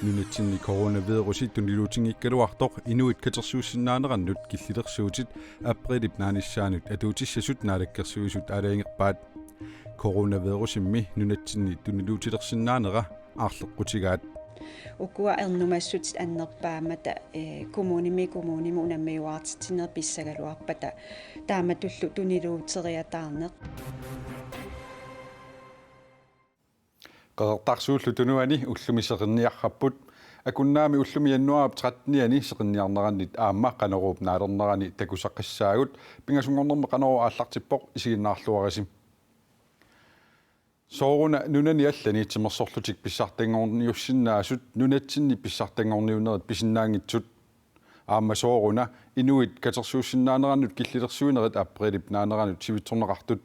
Nunatsinni coronavirusit tuniluutingikkaluartoq inuit katersuussinnaanерannut killilерsuutit априлип нааниссаанут атуутиссасут наалаккерсуисут алаингерпаат coronavirusimmi nunatsinni tuniluutilersinnaanера аарлеққутигаат ukua ernumassut annerpaamata kommunimi unammiuartitineer pissagaluarpata taamatullu tuniluuteriataarneq qadertarsuullu tunuani ullumiseqerniarrapput akunnaami ullumi jannuarap 13niani seqerniarnerannit aamma qaneruup naalernerani takusaqqissaagut pingasungornerme qaneru aallartippoq isiginnaarluarisim sooruna nunani allani timersorlutik pissartangorniussinnaasut nunatsinni pissartangorniunerit pisinnaangitsut aamma sooruna inuit katersuussinnaanерannut killilersuinerit aprilip naaneranut sivitsorneqartut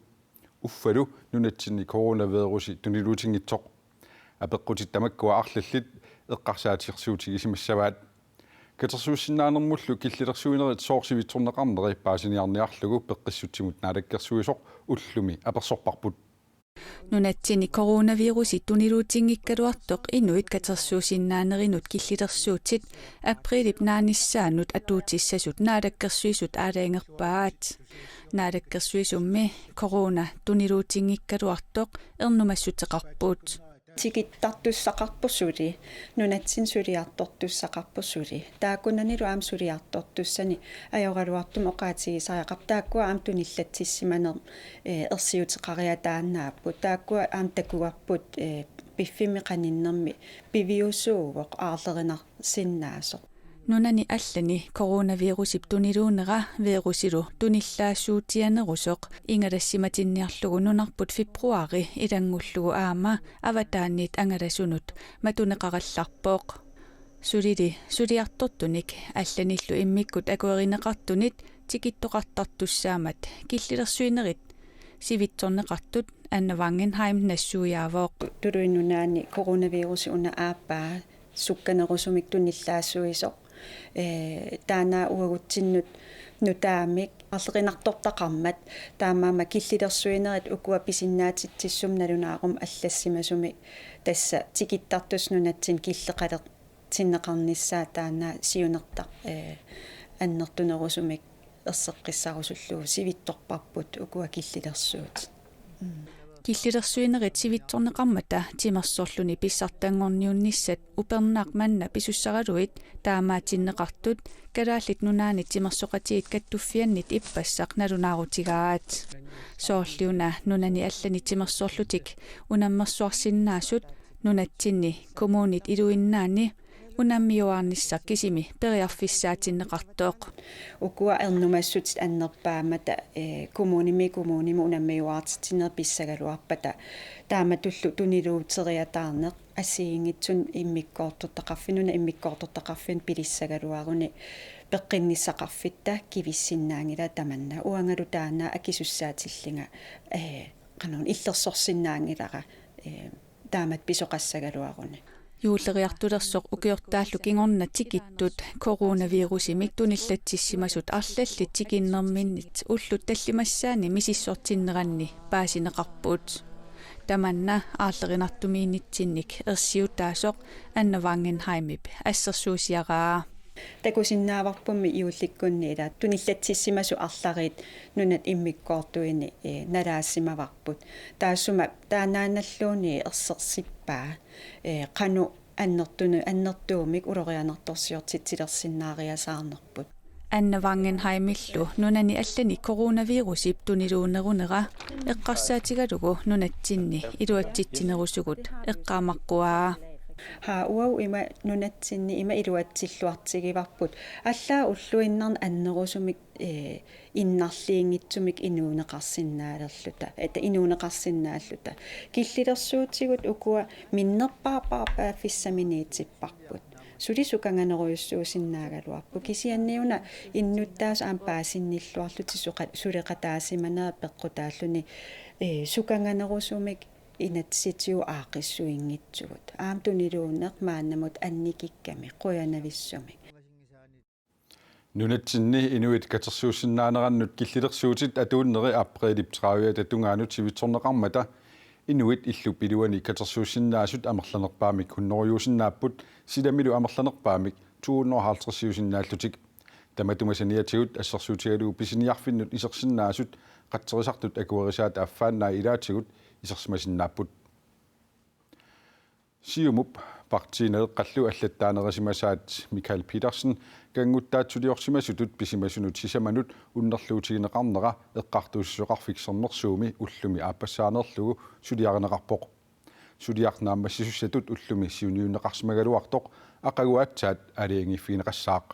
uffalu nunatsinni coronavirusi tuniluutingitsoq апеққутит тамаккуа арлаллит эққарсаатиерсуутигисимассаваат катерсуусиннааnermullu киллилерсуинерит соорсивитсорнеқарнери паасиниарниарлугу пеққиссутсимут наалаккерсуисоқ уллуми аперсорпарпут нунатсини коронавируси тунилуутингиккалуартоқ инуит катерсуусиннаанеринут киллилерсуутит априлип нааниссаанут атуутиссасут наалаккерсуисут аалаингерпаат наалаккерсуисумми корона тунилуутингиккалуартоқ эрнумассутеқарпут тигиттартуссақарпуссули нунатсин сулиартортуссақарпуссули тааккунанилу аам сулиарторtussани аёралуартум оқаатигисариақар тааккуа аам туниллатсиссиманер ерсиутеқариатааннааппут тааккуа аам такуарпут пиффими қаниннерми пивиусуугоқ аарлеринар синнаасоқ нунани аллани коронавирусип тунилуунера вирусилу туниллаассуутианерусоқ ингалассиматинниарлугу нунарпут фебруари илангуллугу аама аватааннит ангаласунут матунеқаралларпооқ сулиартортуник алланиллу иммиккут акуеринеқартунит тикиттоқартартуссаамат киллилерсуинерит сивитсорнеқартут Anna Wangenheim нассуяавооқ тулуиннунаани коронавируси уна ааппаа сукканерусумик туниллаассуисоқ таана уагутсиннут нутаамик арлеринартортақармат таамаама киллилерсуинерит укуа писиннаатитсиссум налунаарум аллассимасуми тасса тикиттартуснунатсин киллеқалер тиннеқарниссаа таана сиунертар аннертунерусумик ерсеққиссарусуллуу сивитторпарпут укуа киллилерсуут киллилерсуинерит сивитсорнеқармата тимерсорлуни писсартангорниунниссат упернаақ манна писуссаралуит таамаатиннеқартут калааллит нунаани тимерсоқатиит каттуффианнит иппассақ налунаарутигаат соорлиуна нунани аллани тимерсоорлутик унаммерсуарсиннаасут нунатсинни коммунит илуиннаани унаммиуаарниссақ кисими периарфиссаатиннеқартооқ укуа эрнумассут аннерпаамата коммуними унаммиуаартитинер писсагалуарпата тааматуллу тунилуутериатаарнеқ ассигингитсун иммиккоортортақарфинуна иммиккоортортақарфин пилиссагалуаруни пеққинниссақарфитта кивиссиннаангила таманна уангалу таана акисуссаатиллинга канон иллерсорсиннаангилара таамат писоқассагалуаруни юуллериартулерсоқ укиортааллу кингорна тикиттут коронавирусимик туниллатсиссимасут арлалли тикиннерминнит уллут таллимассаани мисиссортиннеранни паасинеқарпуут таманна аарлеринартумииннитсинник ерсиутаасоқ Anna Wangenheimip ассерсуусиараа такусиннааварпумми иулликкунниила туниллатсиссимасу арларит нунат иммиккоортуини налаассимаварпут таассума таанааналлууни ерсерсиппаа кану аннертуумик улорианерторсиортитсилерсинаариасаарнерпут Anna Wangenheimillu nunani allani coronavirusip tuniluunerunera eqqarsaatigalugu nunatsinni iluatsitsinerusugut eqqaamaqquaa уау има нунатсинни има илуатсиллуартигиварпут аллаа уллуиннарна аннерусумик иннарлиингитсумик инуунеқарсинаалерлута инуунеқарсинааллута киллилерсуутигут укуа миннерпаапаа фиссаминиитсиппарпут сулисуканганеруйуссуусиннаагалуарпу кисианниуна иннуттаас аам паасинниллуарлути сулеқатаасиманаа пеққутааллуни суканганерусумик инатситиу аақиссуингитсугут аам тунилуунеқ мааннамут анникикками қуянависсумик Nunatsinni inuit katersuussinnaanерannut killilерsuutit atuunneri appreelip traavia tatungaanut sivitsorneqarmata inuit illu piluani katersuussinnaasut amerlanerpaamik hunnorjuusinnaapпут silamilu amerlanerpaamik 250 tamatumasaniatigut assersuutigalu pisiniarfinnut isersinnaasut qatserisartut akuerisaata affaannaa ilaatigut isersimasinnaapпут siumup partiineet qallu allattaanerisimasaat Michael Petersen kanguttaatsuliorsimasutut pisimasunut sisamanut unnerluutigineqarnera eqqartuussoqarfiksernersuumi ullumi aapassaanerlugu suliareneqarpoq suliarnaammassisussatut ullumi siuniunneqarsimagaluartoq aqaguaatsaat aliangiffiineqassaaq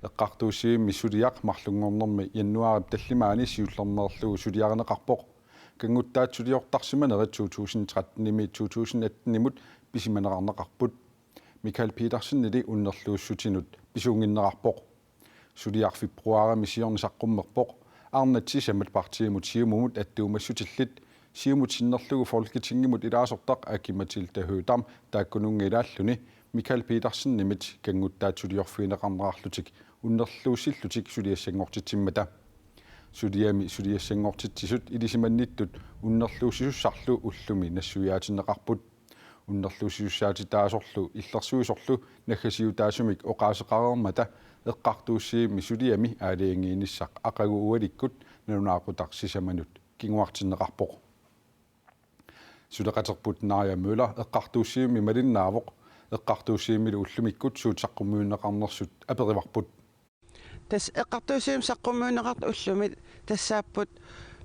eqqartuussiimmi suliaq marlungornermi jannuarip tallimaani siullernerlugu suliareneqarpoq kanguttaatsuliortarsimanerit 2013 2018 pisimaneqarneqarput Michael Petersen nili unnerluussutinut pisuunginneqarpoq suliarfipruarami siornisaqqummerpoq arnatsisamat partiimut siumumut attuumassutilit siumut sinnerlugu folketingimut ilaasortaq akimatilda Hødam taakkunungilaalluni Michael Petersen nimit kanguttaatsuliorfiineqarnerarlutik unnerluusillutik suliassangortitsimmata suliassangortitsisut ilisimannittut unnerluusisussarlu ullumi nassuyaatineqarput unnerluusisussaatit illersuisorlu naggasiutaasumik oqaaseqarermata eqqartuussiimmi suliami aaliangiinissaq aqagu ualikkut nanunaaqutaqsisamanut kinguartinneqarpoq suleqaterput Naja Møller eqqartuussiimmi malinnaavoq eqqartuussiimmilu ullumikkut suutsaqqummuunneqarnersut aperivarput tas eqqartuusiim saqqummuunneqart ullumit tassaapput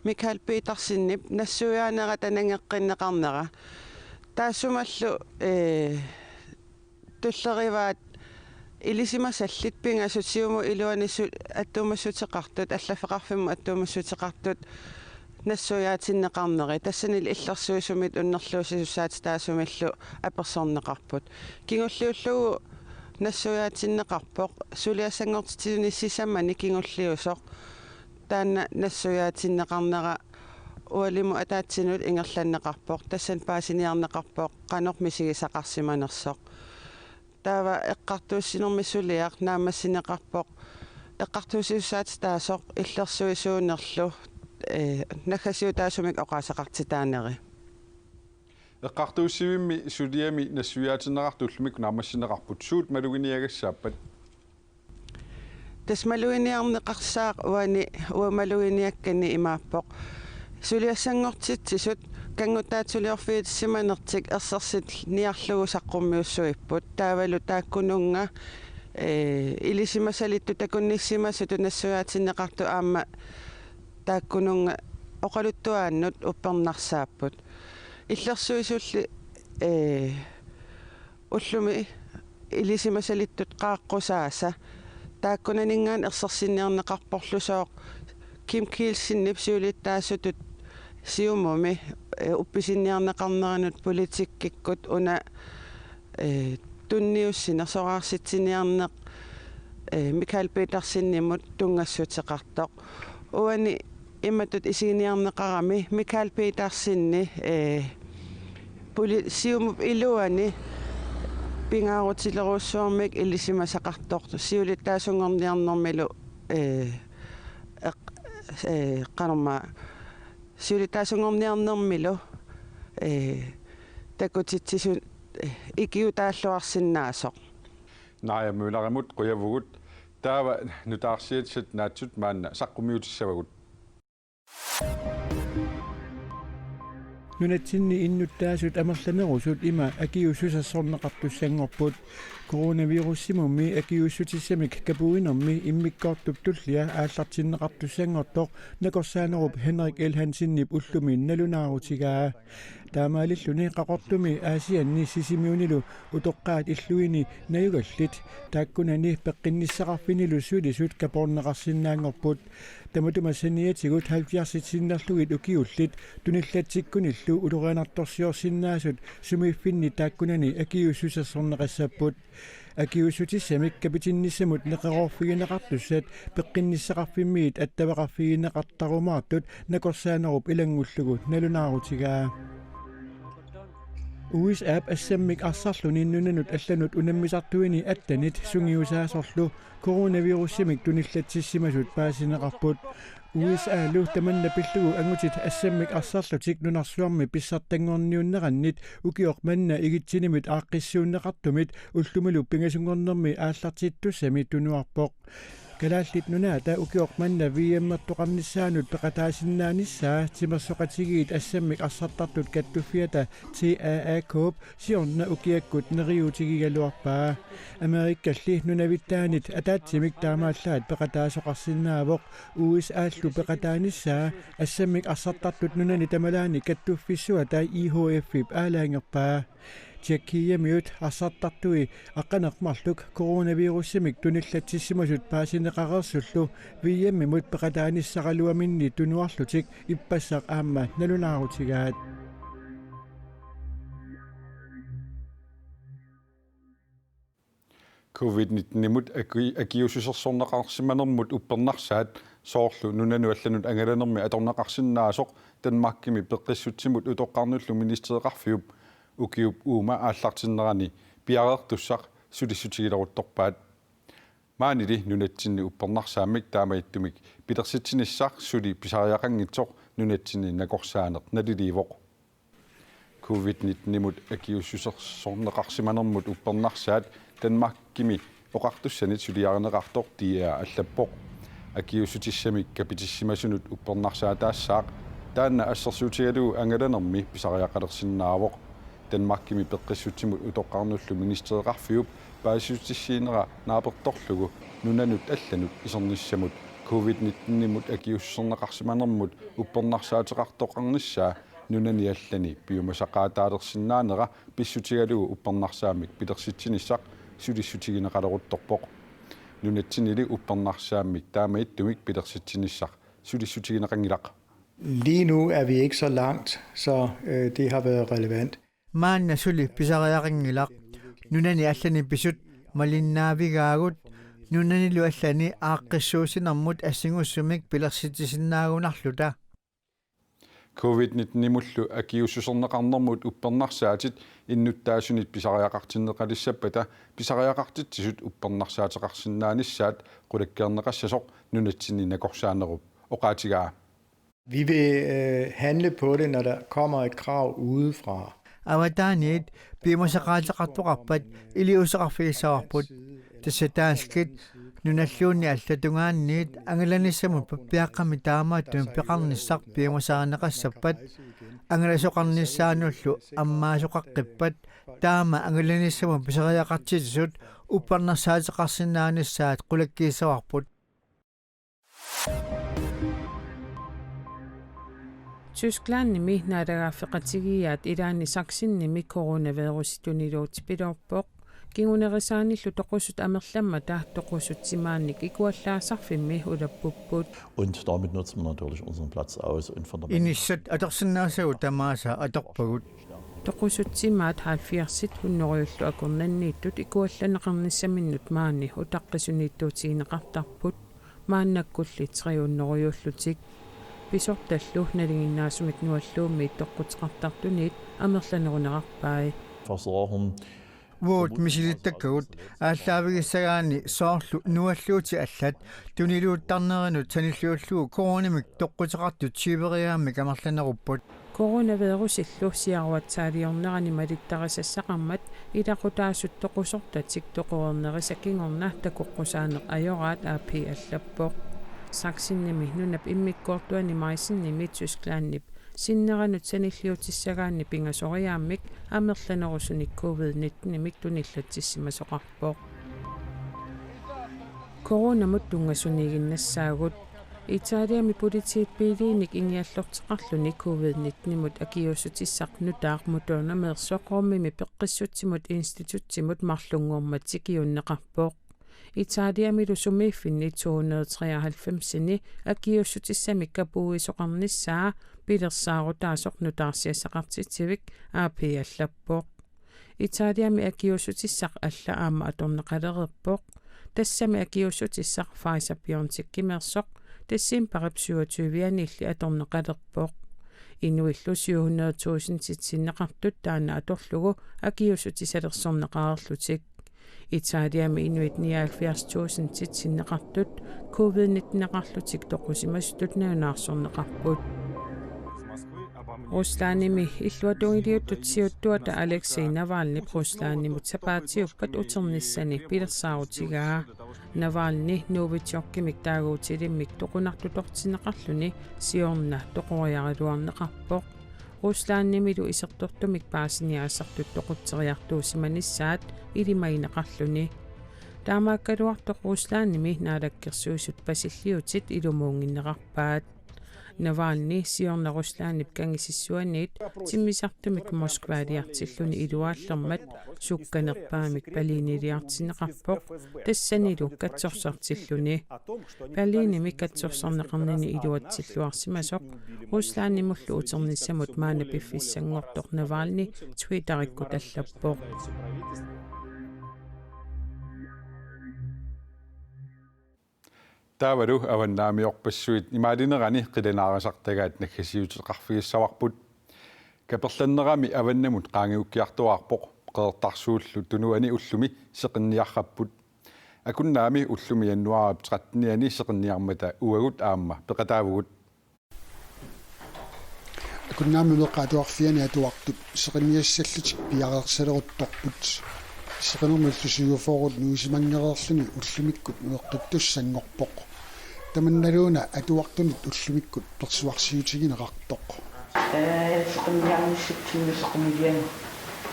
Michael Petersinnip nassuyaanera tanangeqqinneqarnera taassumallu tullerivaat ilisimasallit pingasut siumu iluanissut attuumassutеқартут аллафеқарфимму атtuumassутеқартут нассуяатиннеқарнери тассанил иллерсуусумит уннерлуусисусаати таасумиллу аперсорнеқарпут кингуллиуллугу нассуяатиннеқарпоқ сулиассангортитсисаммани кингуллиусоқ таанна нассуяатиннеқарнера уалиму атаатсинут ингерланнеқарпоқ тассан паасиниарнеқарпоқ канормисигисақарсиманерсоқ таава эққартууссинермиссулиақ наамассинеқарпоқ эққартуусиуссаати таасоқ иллерсуисуунерлу наггасиутаасумик оқаасақартитаанери эққартууссивимми сулиами нассуяатиннеқартуллумик наамассинеқарпут суут малугиниагассааппат тасмалуиниарнеқарсаақ уамалуиниаккани имааппоқ сулиассангортитсисут кангутаатсулиорфиитсиманертик ерсерсит ниарлугу саққуммиуссуиппут таавалу тааккунунга илисимасалитту такунниссимасуту нассуяатиннеқарту аама тааккунунга оқалуттуааннут уппернарсааппут иллерсуисулли уллуми илисимасалиттут qaаққусааса тааккунанингаан ерсерсинниарнеқарпорлусооқ Kim Kielsinip siulittaassutut siumumi uppisinnniarneqarneranut politikkikut una tunniussinersoraarsitsiниарнеq Michael Petersinnimut tungassutеқартоq uani immatut isiniarneqarami Michael Petersinni siumup iluani pingaarutileruussuarmik illisimasaqartoq siulittaasungorniarnermilu qanerma siulitaasungorniarnermilu takutitsisun ikiutaalluarsinnaasoq Naja Møllerimut quyavugut taava nutaarsiitsat naatsut maanna saqqumiutissavagut nunatsinni innuttaasut amerlanerusut ima akiussusassorneqartussangorput coronavirussimummi akiussutisamik kapuinermi immikkoortup tullia aallartinneqartussangortoq nakorsaanerup Henrik L. Hansinnip ullumi nalunaarutigaa taamaalilluni qaqortumi aasianni sisimiunilu utoqqaat illuini nayugallit taakkunani peqqinnisaqarfinilu sulisut kaporneqarsinnaangorput tamatumassaniatigut 70-sinnerlugit ukiullit tunillatsikkunillu ulureanartorsiorsinnaasut sumiiffinni taakkunani akiussusassorneqassapput akiussutissamik kapitinnissamut neqerorfigineqartussat peqqinnisaqarfimmiit attavaqarfigineqartarumaartut nakorsaanerup ilangullugu nalunaarutigaa USA assemmik arsarluni innunanut allanut unammisartuini attanit sungiusaasorlu coronavirussimik tunillatssissimasut paasineqarput USA lu tamanna pillugu angutit assammik arsarlutik nunarsuarmi pissartangorniunnerannit ukioq manna igitsinimit aaqqissuunneqartumit ullumilu pingasungornermi aallartittussami tunuarpoq kalaallit nunaata ukioq manna viemmertoqarnissaanut peqataasinnaanissa timersoqatigiit assammik arsartartut kattuffiata TAA Coop siorna ukiakkut neriutigigaluarpaa Amerikkalli nunavittaanit ataatsimik taamaallaat peqataasoqarsinnaavoq USA-llu peqataanissaa assammik arsartartut nunani tamalaani kattuffissua tai IHF-ip aalaangerpaa Tjekkiyamiut arsartartui aqqaneqmarluk coronavirussimik tunillatssissimasut paasineqaqersullu viiammimut peqataanissaqaluaminni tunuarlutik ippassaq aamma nalunaarutigaat COVID-19-nimut akiususersorneqarsimanermut uppernersaat soorlu nunanu allanut angalanermi atorneqarsinnaasoq Danmarkimi peqqissutsimut utoqqarnullu ministereqarfiup ukiup uuma aallartinnerani piareertussaq sulissutigiloruttorpaat maanili nunatsinni uppernersaamik taamaittumik pitersitsinissaq suli pisariaqangitsoq nunatsinni nakorsaaneq naliliivoq COVID-19-nimut akiussusersorneqarsimanermut uppernersaat Danmarkimi oqartussanit suliareneqartoq tiaa allappoq akiussutissami kapitissimasunut uppernersaataassaaq taanna assersuutigalugu angalanermi pisariaqalersinnaavoq Danmarkimi peqqissutsimut utoqqarnullu ministereqarfiup paasutissiinera naapertorlugu nunanut allanut isernissamut COVID-19-nimut akiusserneqarsimanermut uppernarsaatiqartoqarnissaa nunani allani piumasaqaataalersinnaanera pissutigalugu uppernarsaamik pitersitsinissaq sulissutigineqaleruttorpoq nunatsinili uppernarsaamik taamaittumik pitersitsinissaq sulissutigineqangilaq. Lige nu er vi ikke så langt, så det har været relevant. Maanna suli pisariaqingilaq nunani allani pisut malinnaavigaagut nunani lu allani aaqqissuusinermut assingussumik pilersitisinnaagunarluta COVID-19-nimullu akiussuserneqarnermut uppernarssaatit innuttaasunit pisariaqartinneqalissappata pisariaqartitsisut uppernarsaatiqarsinnaanissaat qulakkeerneqassasoq nunatsinni nakorsaanerup oqaatigaa. Vi vil handle på det, når der kommer et krav udefra. Avataanit piimasaqaatiqartoqarpat iliuseqarfiissaarput tassataanskit nunalluunni allatungaanniit angalanissamut pappiaqqami taamaattum peqarnissaq piimasaaneqassappat angalasoqarnissaanullu ammaasoqaqqippat taama angalanissamut pisariaqartitisut upparnersaatiqarsinnaanissaat qulakkiissawarput Tysklandnimi naadagaafeqatigiyaat ilaani saksinnimi coronavirusituniluutipilorpoq kingunerisaanillu toqusut amerlammata toqusutsimaannik ikuallaasarfimmi ulappupput und damit nutzen wir natürlich unseren Platz aus und von der inissat atorsinnaasau tamaasa atorpagut toqusutsimaat 70 hunnoruyullu akornanniittut ikuallaneqarnissaminnut maanni utaqqisuniittuutigineqartarput maannakkulli 300 pisortallu nalinginnaasumik nualluummi toqqutiqartartuniit amerlaneruneqarpai Versorgung Vuut misilittakkagut ааllaавигиссагаани соорlu nualluuti аллат тунилуuттарнеринут саниллууллуу коронамик тоққутеқартут сибериааммик амерланеруппут коронавирусиллу сиаруатсаалиорнерани малиттарисассақармат илақутаассут тоқусортатик тоқуернерисакингорна такоққусаанеқ ajораат аапи аллаппоқ саксинними нунап иммиккуартуани маисинними Tysklandnip sinneranut sanilliutissagaanni pingasoriaamik amerlanerusunik COVID-19-nimik tunillattissimasoqarpoq koronamut tungasuniginnassaagut Italiami politiippiiliinik ingiallorteqarluni COVID-19-nimut akiussutissaq nutaaqmutuunameersoqormimi peqqissutsimut institutsimut marlunngormatsikiunneqarpoq Italiamilu sumiiffinni 293-ni akiussutissami kapuisoqarnissaa pilersaarutaasoq nutaarsiassaqartitsivik aapi allappoq Italiami akiussutissaq alla aama atorneqalererpoq tassami akiussutissaq Pfizer-BioNTech kimersoq tassim parip 27-anilli atorneqalerpoq Inuillu 700,000 sitsinneqartut taana atorlugu akiusutisalersorneqarerlutik. Italiami inuit 79,000 sitsinneqartut COVID-19-neqarlutik toqusimasutut naunаарsorneqarput. Ruslanimi illuatuiliuttut siuttuata Alexei Navalny Ruslanimut sapaatiuppat uternissani pilersaarutigaa. Navalny Novichok-kimik taaguutilimmik toqunartutortineqarluni siorna toqoriariluarneqarpoq. Ruslanimilu isertortumik paasiniaassartut toqutteriartuusimanissaat ilimaineqarluni. Taamaakkaluartoq Ruslanimi naalakkersuusut pasilliutit ilumuunginneqarpaat. Navalny siorna Ruslanip kangisissuaniit timmisartumik Moskvaaliartilluni iluaallermat sukkanerpaamik Berliiniliartineqarpoq tassanilu katsorsartilluni. Berliinimi katsorsorneqarnini iluatsilluarsimasoq Ruslanimullu uternissamut maana piffissangortoq Navalny Twitterikku tallappoq. Taavalu avannaamiorpassuit imaalinnerani qilanaarisartagaat nakkasiuteqarfigissavарput kaperlannerami avannamut qaangiukkiartuarpoq qeertarsuullu tunuani ullumi seqinniarrapput akunnaami ullumi annuarap 13niani seqinniarmata uagut aamma peqataavugut akunnaami meqaatuarfiani atuartut seqinniassаллутик piareersaleruttorput seqanermallusuuforut nuusimangeraerluni ullumikкут nueqqittussangorpoq tamannaluuna atuartunit ullumikkut persuarsiutigineqartoq seqinniarnissutsinnu seqinnian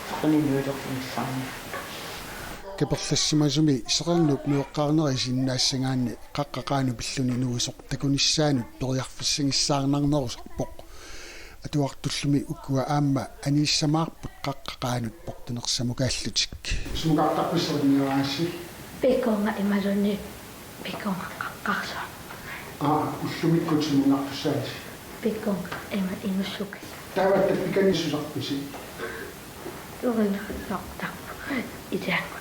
seqinniluulernissaarni kaperlassimasuми seqarnup nueqqaarneri sinnaassagaanni qaqqaqaanu pilluni nuusoq takunissaanut periarfissangissаарnarnerusarpoq atuartullumi ukkua aamma aniissamaarput qaqqaqaanut portunersamukaallutik sumuqartarpisserniaraassi pikonga imaluni pikonga qaqqarsa ullumikkut sumuqartussaasi pikonga inussuk taavatta pikanissusarpusi urinaqtarpu itaangu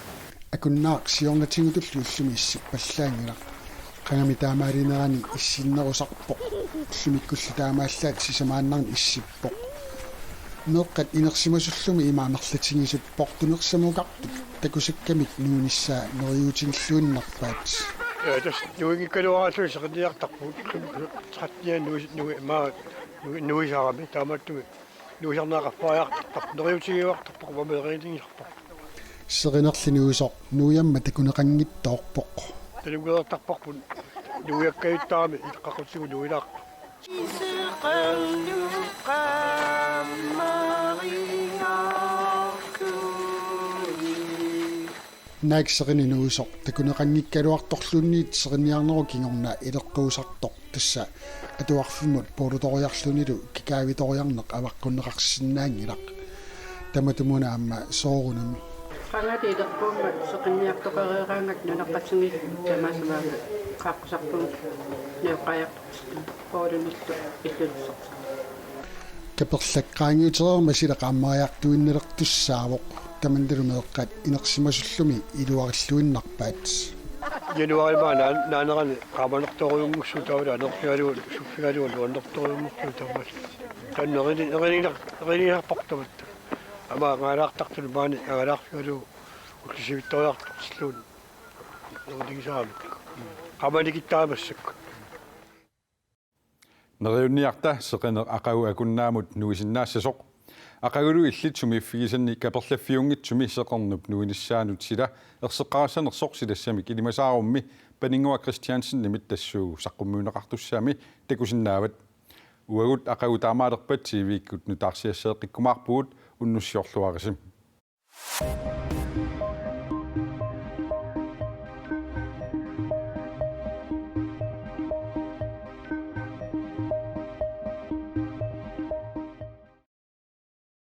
akunnaaq siornatingutullu ullumi issippallaangilaq qangami taamaalinerani issinnerusarpoq ullumikkullu taamaallaat sisamaannarni issippoq meeqqat inersimasullumi imaamerlatingisut portunersamuqartut takusakkamik nuunissaa neriutingilluinnarpaat das nuingikkaluaraallu seqinniartarput 13 nuui maa nuisarami taamattugi nuisarnaaqarpaajaqtarpaq neriutigiuartarpaq vameeriiningillarpaq seqinerlinuusoq nuuyamma takuneqanngittoorpoq talugertarparpun nuiakkayuttaami iqqaqutigu nuilaarpa naak seqininuusoq takuneqanngikkaluartorlunniit seqinniarneru kingorna ileqquusartoq tassa atuarfimut polutoriarlunilu kikaavitoriarneq avaqqunneqarsinnaangilaq tamatumunaamma soorunami qangati ilerpuumma seqinniartoqereeraangak nuneqqatsingil tamasavaanga qaaqqusarpun neoqqaajaqtorsitu poolunillu illulussoq kaperlaqqaangiutereerma sileqaamariartuinnelertussaavoq tamandalumeeqqat inersimasullumi iluarilluinnarpaat januarimaa naanerani qaamanertoriungussuutaavula anerfigaluun suffigaluun luannertoriungussuutaavval tanneriniarpartamat ama ngaalaartartul maani angalaarfigaluu ullisivittoriartorsilluun nerdigisaamik qaamanikittaamassakku neriunniarta seqiner aqagu akunnaamut nuisinnaassasoq aqagulu illitsumi iffigisanni kaperlaffiungitsumi seqernup nuinissaanut sila erseqqarassanersoq silassamik ilimasaarummi paningua Christiansen nimit tassuugu saqqummuuneqartussaami takusinnaavat uagut aqagu taamaalerpat TV-ikkut nutaarsiasseeqqikkumaarpugut unnussiorluarisim